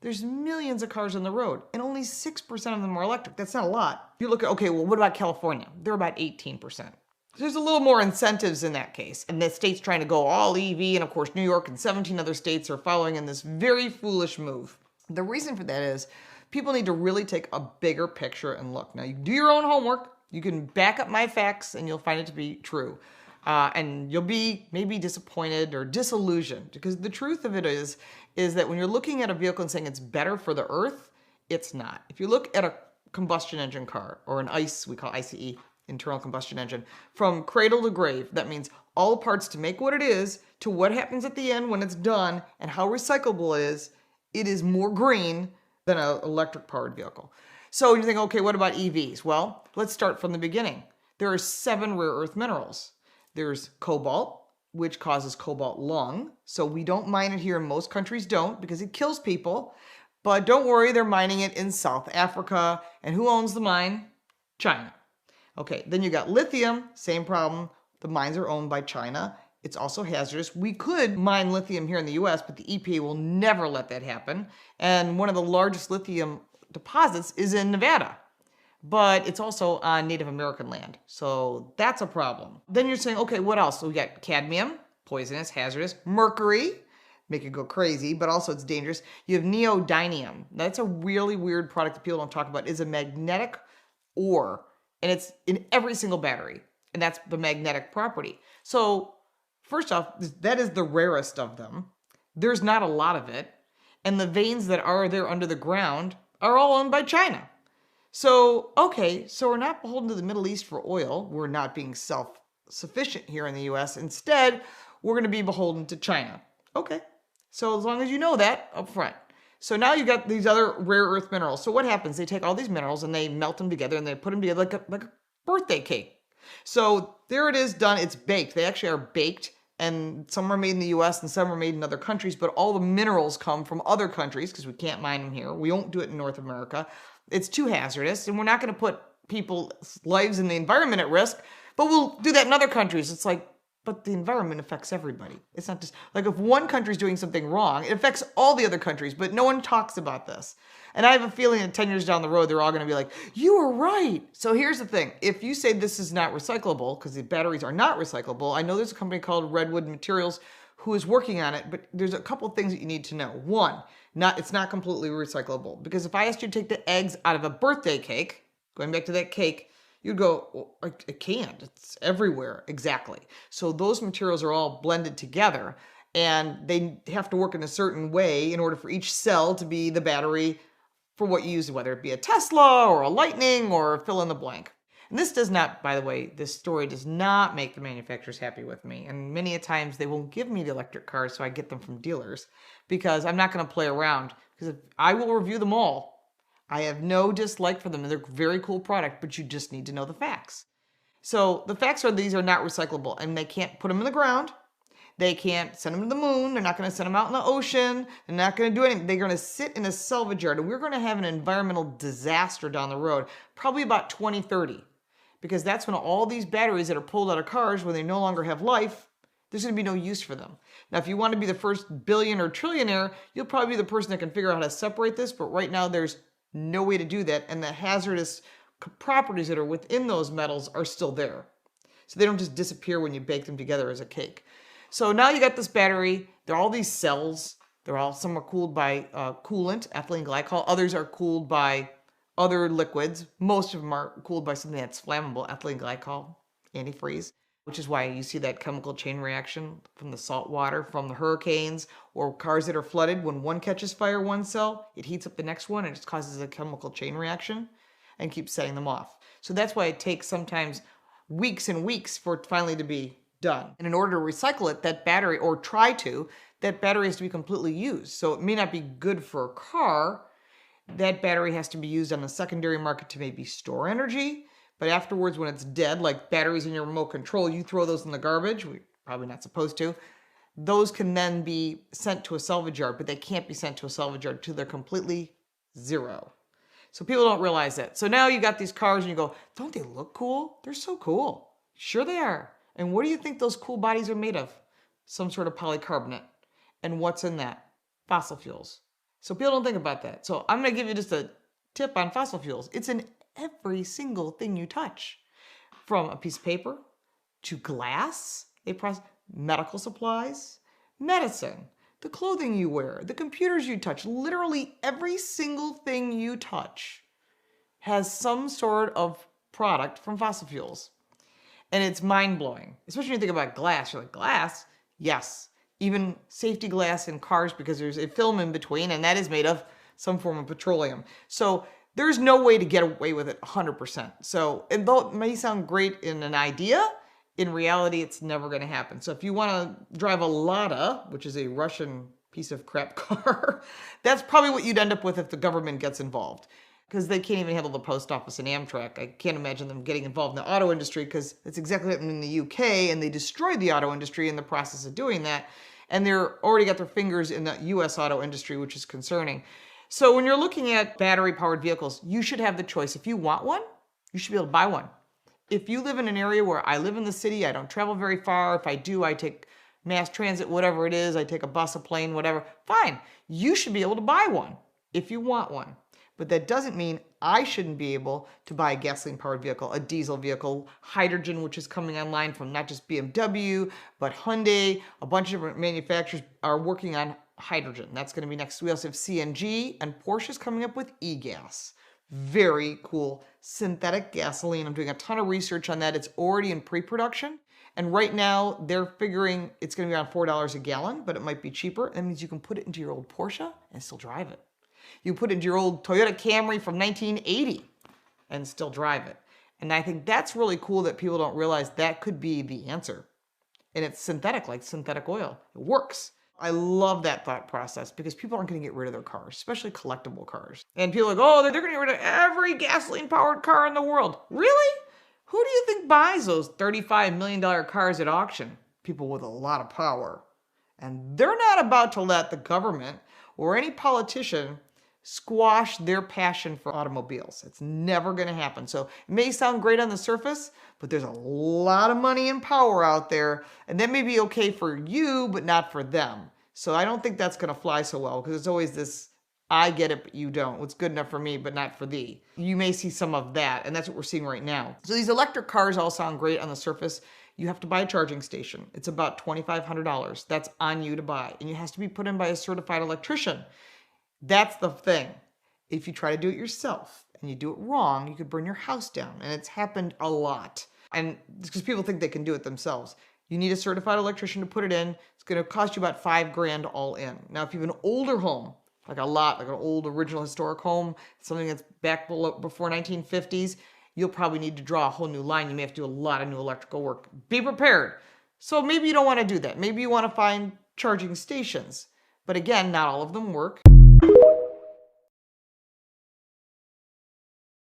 There's millions of cars on the road, and only 6% of them are electric. That's not a lot. You look at, okay, well, what about California? They're about 18%. There's a little more incentives in that case. And the state's trying to go all EV, and of course, New York and 17 other states are following in this very foolish move. The reason for that is people need to really take a bigger picture and look. Now, you do your own homework. You can back up my facts, and you'll find it to be true. And you'll be maybe disappointed or disillusioned, because the truth of it is that when you're looking at a vehicle and saying it's better for the earth, it's not. If you look at a combustion engine car, or an ICE, we call ICE, internal combustion engine, from cradle to grave, that means all the parts to make what it is, to what happens at the end when it's done, and how recyclable it is more green than an electric powered vehicle. So you think, okay, what about EVs? Well, let's start from the beginning. There are 7 rare earth minerals. There's cobalt, which causes cobalt lung. So we don't mine it here, and most countries don't, because it kills people. But don't worry, they're mining it in South Africa. And who owns the mine? China. Okay, then you got lithium, same problem. The mines are owned by China. It's also hazardous. We could mine lithium here in the US, but the EPA will never let that happen. And one of the largest lithium deposits is in Nevada. But it's also on Native American land. So that's a problem. Then you're saying, okay, what else? So we got cadmium, poisonous, hazardous, mercury, make it go crazy, but also it's dangerous. You have neodymium. That's a really weird product that people don't talk about. It's a magnetic ore, and it's in every single battery. And that's the magnetic property. So first off, that is the rarest of them. There's not a lot of it. And the veins that are there under the ground are all owned by China. So, okay, so we're not beholden to the Middle East for oil. We're not being self-sufficient here in the US. Instead, we're going to be beholden to China. Okay, so as long as you know that up front. So now you got these other rare earth minerals. So what happens? They take all these minerals and they melt them together and they put them together like a birthday cake. So there it is done. It's baked. They actually are baked, and some are made in the US and some are made in other countries, but all the minerals come from other countries because we can't mine them here. We won't do it in North America. It's too hazardous, and we're not going to put people's lives and the environment at risk, but we'll do that in other countries. It's like, but the environment affects everybody. It's not just like if one country's doing something wrong, it affects all the other countries, but no one talks about this. And I have a feeling that 10 years down the road, they're all going to be like, you were right. So here's the thing. If you say this is not recyclable, because the batteries are not recyclable, I know there's a company called Redwood Materials who is working on it, but there's a couple things that you need to know. One, it's not completely recyclable, because if I asked you to take the eggs out of a birthday cake, going back to that cake, you'd go, well, I can't. It's everywhere. Exactly. So those materials are all blended together, and they have to work in a certain way in order for each cell to be the battery for what you use, whether it be a Tesla or a Lightning or fill in the blank. And this does not, by the way, this story does not make the manufacturers happy with me. And many a times they won't give me the electric cars, so I get them from dealers, because I'm not going to play around, because I will review them all. I have no dislike for them. They're a very cool product, but you just need to know the facts. So the facts are these are not recyclable, and they can't put them in the ground. They can't send them to the moon. They're not going to send them out in the ocean. They're not going to do anything. They're going to sit in a salvage yard, and we're going to have an environmental disaster down the road, probably about 2030, because that's when all these batteries that are pulled out of cars, when they no longer have life, there's going to be no use for them. Now, if you want to be the first billion or trillionaire, you'll probably be the person that can figure out how to separate this, but right now there's no way to do that, and the hazardous properties that are within those metals are still there. So they don't just disappear when you bake them together as a cake. So now you got this battery. There are all these cells. Some are cooled by coolant, ethylene glycol. Others are cooled by other liquids. Most of them are cooled by something that's flammable, ethylene glycol, antifreeze, which is why you see that chemical chain reaction from the salt water, from the hurricanes, or cars that are flooded. When one catches fire, one cell, it heats up the next one, and it just causes a chemical chain reaction and keeps setting them off. So that's why it takes sometimes weeks and weeks for it finally to be done. And in order to recycle it, that battery, or try to, that battery has to be completely used. So it may not be good for a car. That battery has to be used on the secondary market to maybe store energy. But afterwards, when it's dead, like batteries in your remote control, you throw those in the garbage. We're probably not supposed to. Those can then be sent to a salvage yard, but they can't be sent to a salvage yard until they're completely zero. So people don't realize that. So now you got these cars and you go, don't they look cool? They're so cool. Sure they are. And what do you think those cool bodies are made of? Some sort of polycarbonate. And what's in that? Fossil fuels. So people don't think about that. So I'm going to give you just a tip on fossil fuels. It's in every single thing you touch, from a piece of paper to glass, they process medical supplies, medicine, the clothing you wear, the computers you touch. Literally every single thing you touch has some sort of product from fossil fuels. And it's mind-blowing, especially when you think about glass. You're like, glass? Yes. Even safety glass in cars, because there's a film in between, and that is made of some form of petroleum. So there's no way to get away with it 100%. So though it may sound great in an idea, in reality, it's never going to happen. So if you want to drive a Lada, which is a Russian piece of crap car, that's probably what you'd end up with if the government gets involved, because they can't even handle the post office and Amtrak. I can't imagine them getting involved in the auto industry, because it's exactly what happened in the UK, and they destroyed the auto industry in the process of doing that. And they're already got their fingers in the US auto industry, which is concerning. So when you're looking at battery-powered vehicles, you should have the choice. If you want one, you should be able to buy one. If you live in an area where I live in the city, I don't travel very far. If I do, I take mass transit, whatever it is. I take a bus, a plane, whatever. Fine. You should be able to buy one if you want one. But that doesn't mean I shouldn't be able to buy a gasoline-powered vehicle, a diesel vehicle, hydrogen, which is coming online from not just BMW, but Hyundai. A bunch of different manufacturers are working on hydrogen. That's going to be next. We also have CNG, and Porsche's coming up with e-gas. Very cool. Synthetic gasoline. I'm doing a ton of research on that. It's already in pre-production. And right now, they're figuring it's going to be around $4 a gallon, but it might be cheaper. That means you can put it into your old Porsche and still drive it. You put it into your old Toyota Camry from 1980 and still drive it. And I think that's really cool that people don't realize that could be the answer. And it's synthetic, like synthetic oil. It works. I love that thought process, because people aren't going to get rid of their cars, especially collectible cars. And people are like, oh, they're going to get rid of every gasoline-powered car in the world. Really? Who do you think buys those $35 million cars at auction? People with a lot of power. And they're not about to let the government or any politician squash their passion for automobiles. It's never going to happen. So it may sound great on the surface, but there's a lot of money and power out there, and that may be okay for you, but not for them. So I don't think that's going to fly so well, because it's always this, I get it, but you don't. What's good enough for me, but not for thee. You may see some of that, and that's what we're seeing right now. So these electric cars all sound great on the surface. You have to buy a charging station. It's about $2,500. That's on you to buy, and it has to be put in by a certified electrician. That's the thing. If you try to do it yourself and you do it wrong, you could burn your house down. And it's happened a lot. And it's because people think they can do it themselves. You need a certified electrician to put it in. It's going to cost you about $5,000 all in. Now, if you have an older home, like an old original historic home, something that's back before 1950s, you'll probably need to draw a whole new line. You may have to do a lot of new electrical work. Be prepared. So maybe you don't want to do that. Maybe you want to find charging stations. But again, not all of them work.